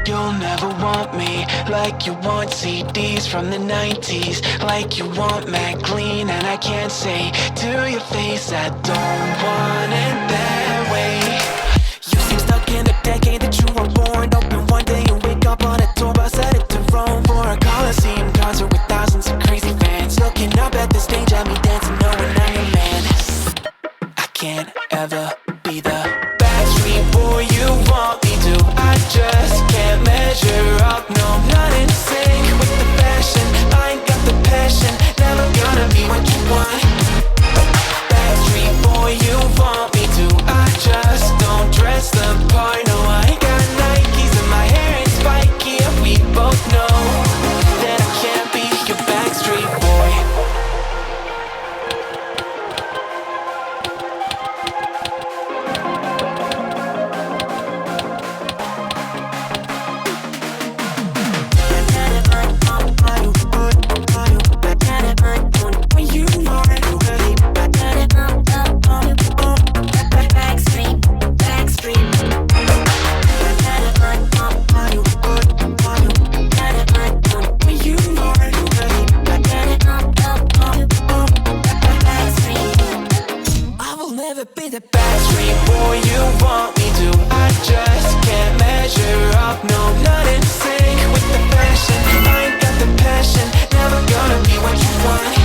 You'll never want me like you want CDs from the 90s, like you want Mac Clean, and I can't say to your face I don't want it that way. You seem stuck in the decade that you were born. Open one day and wake up on a tour bus headed to Rome for a Coliseum concert with thousands of crazy fans looking up at the stage at me dancing, knowing I'm your man. I can't ever be the Backstreet boy you want me to. I just can't measure up, no, not in sync with the fashion. I ain't got the passion, never gonna be what you want. Backstreet boy you want me to. I just don't dress the part, no, I ain't got Nikes and my hair ain't spiky, and we both know that I can't be your Backstreet boy. Be the Backstreet boy you want me to. I just can't measure up, no, not in sync with the fashion. I ain't got the passion, never gonna be what you want.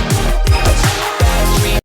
Backstreet.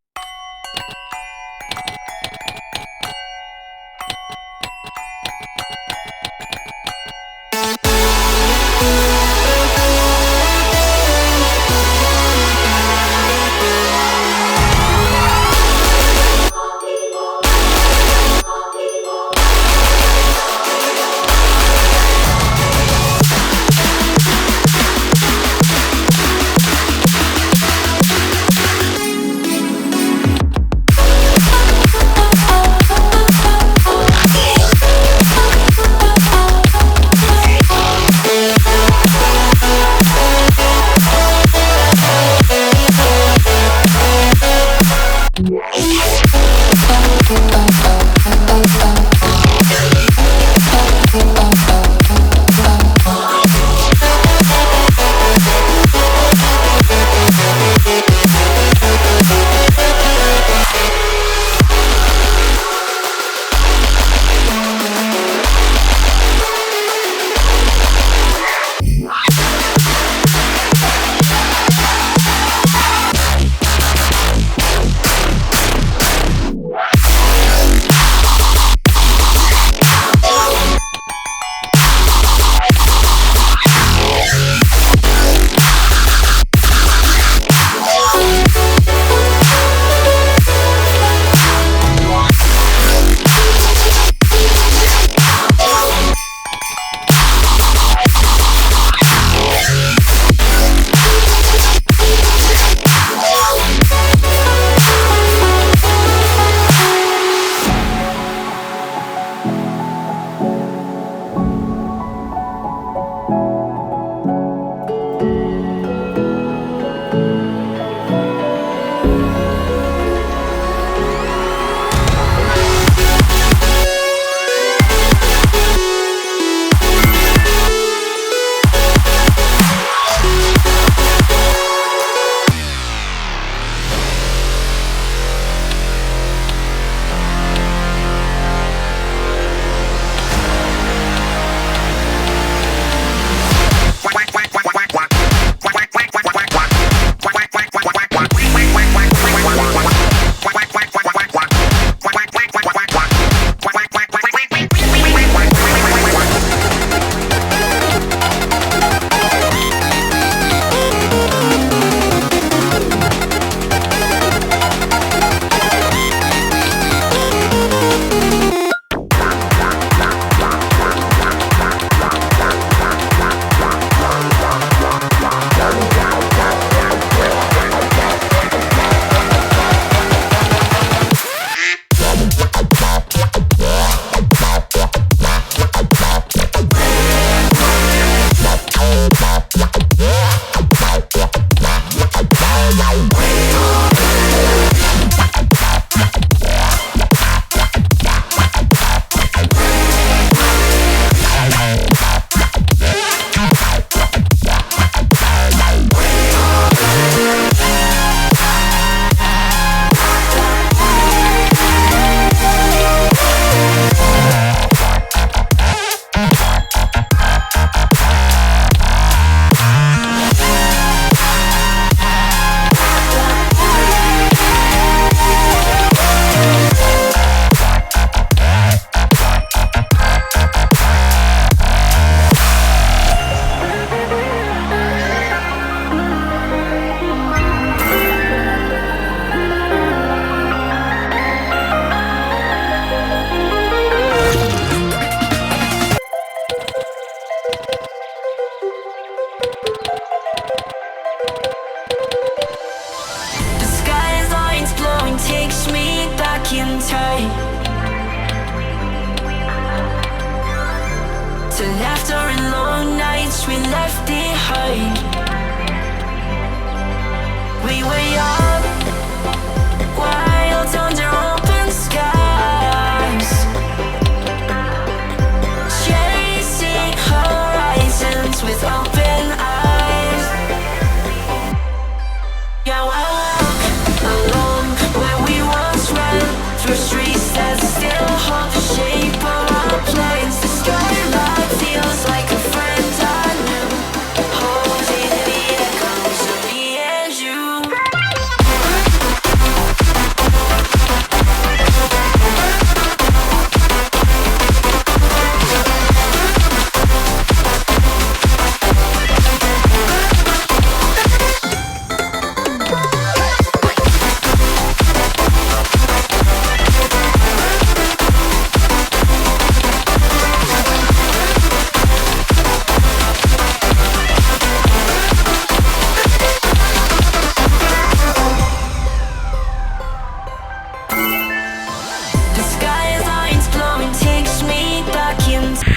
to laughter and long nights we left behind. We were young, wild under open skies, chasing horizons with open eyes. Yeah, I walk along where we once ran, through streets that still hold the shape of our plans. The skyline feels like a friend I knew, holding the echoes of me and you. The skyline's glowing takes me back in time.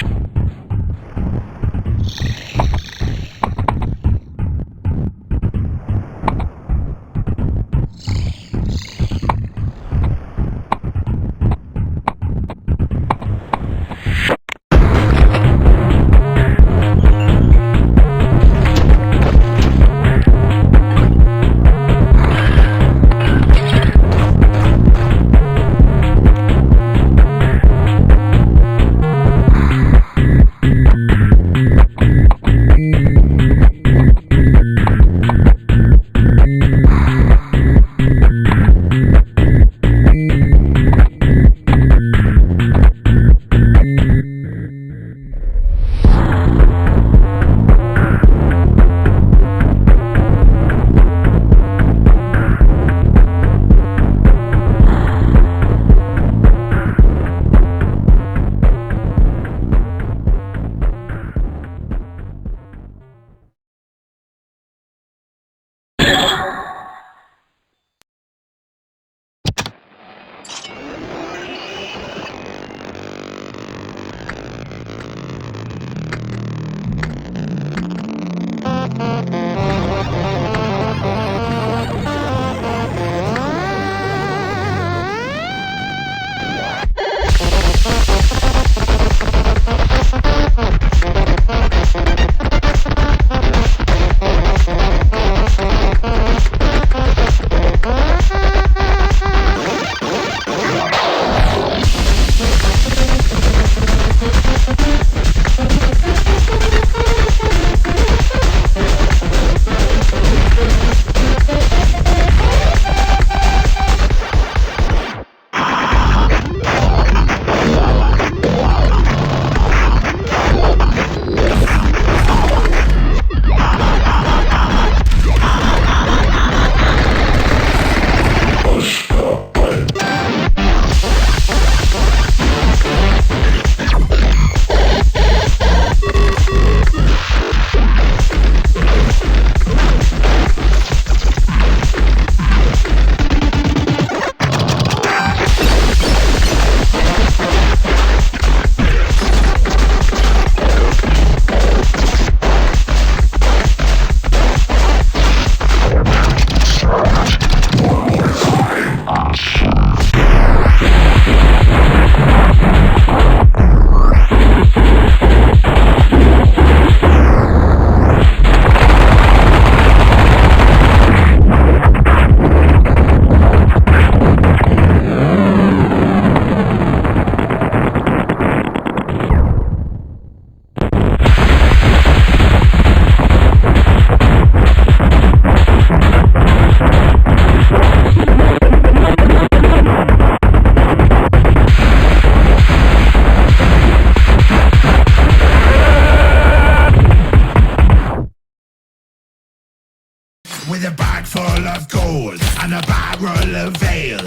with a bag full of gold and a barrel of ale.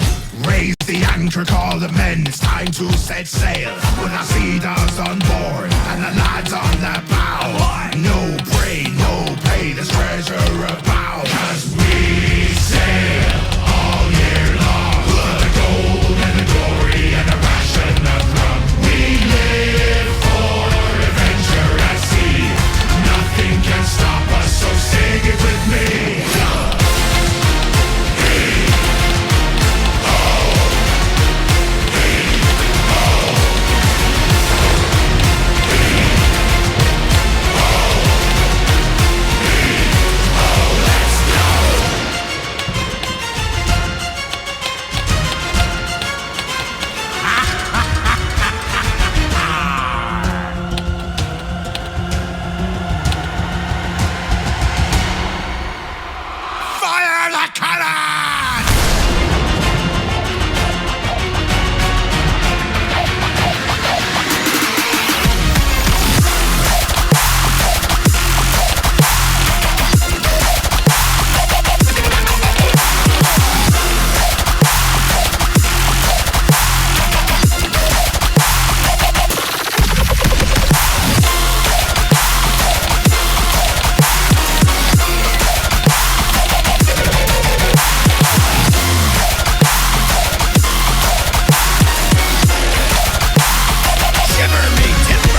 Raise the anchor, call the men, it's time to set sail. When I see dogs on board and the lads on the bow, no pray, no pay, there's treasure about. 'Cause we sail all year long for the gold and the glory and the ration of rum. We live for adventure. shiver me timbers.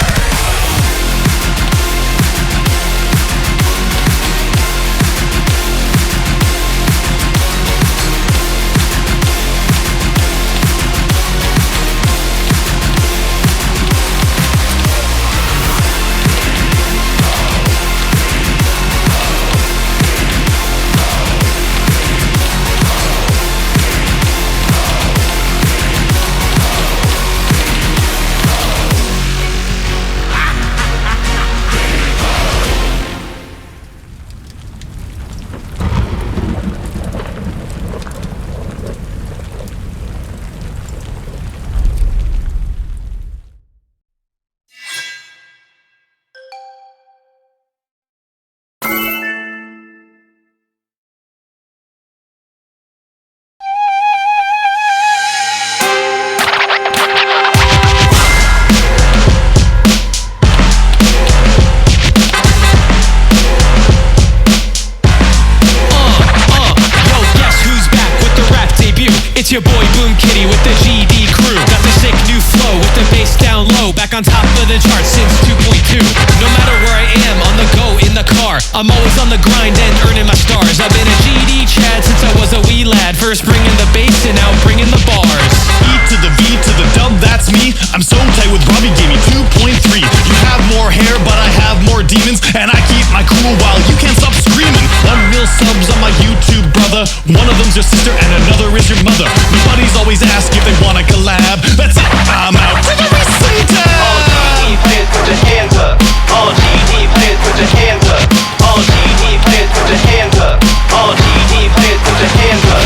It's your boy Boom Kitty with the GD crew. Got the sick new flow with the bass down low. Back on top of the charts since 2.2. No matter where I am, on the go, in the car, I'm always on the grind and earning my stars. I've been a GD Chad since I was a wee lad. First bringing the bass and now bringing the bars. E to the V to the dub, that's me. I'm so tight with Robbie, gave me 2.3. You have more hair, but I have more demons. And I keep my cool while you can't stop screaming. Unreal subs on my YouTube, brother. One of them's your sister and another is your mother. My buddies always ask if they wanna collab. That's it, I'm out. Take a receipt. All GD players, put your hands up. All GD players, put your hands up. All GD players, put your hands up. All GD players, put your hands up.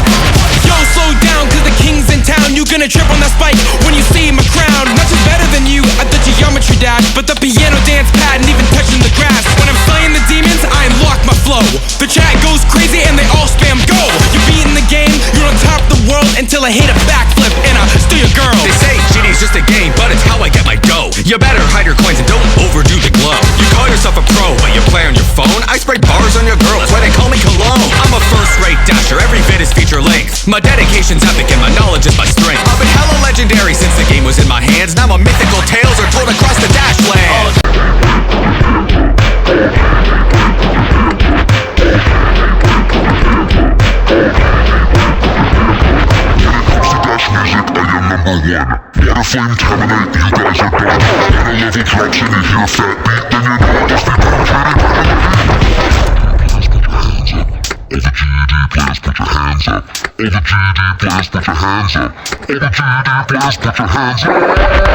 Yo, slow down, cause the king's in town. You gonna trip on that spike when you see my crown. Not just better than you at the geometry dash, but the piano dance pad and even touching the grass. When I'm slaying the demons, I unlock my flow. The chat goes crazy and they all spam go. You're beating the game, you're on top of the world until I hit a backflip and I steal your girl. They say GD's just a game, but it's how I get my dough. You better hide your coins and don't overdo the glow. You call yourself a pro, but you play on your phone. I spray bars on your girl, that's why they call me Cologne. I'm a first-rate dasher, every vid is feature length. My dedication's epic and my knowledge is my strength. I've been hella legendary since the game was in my hands. Now my mythical tales are told across the dashland. Water flame terminate, you guys are done. When a level drops and you hear a fat beat, then you know just be penetrating. All the GD players put your hands up. All the GD players put your hands up. All the GD players put your hands up.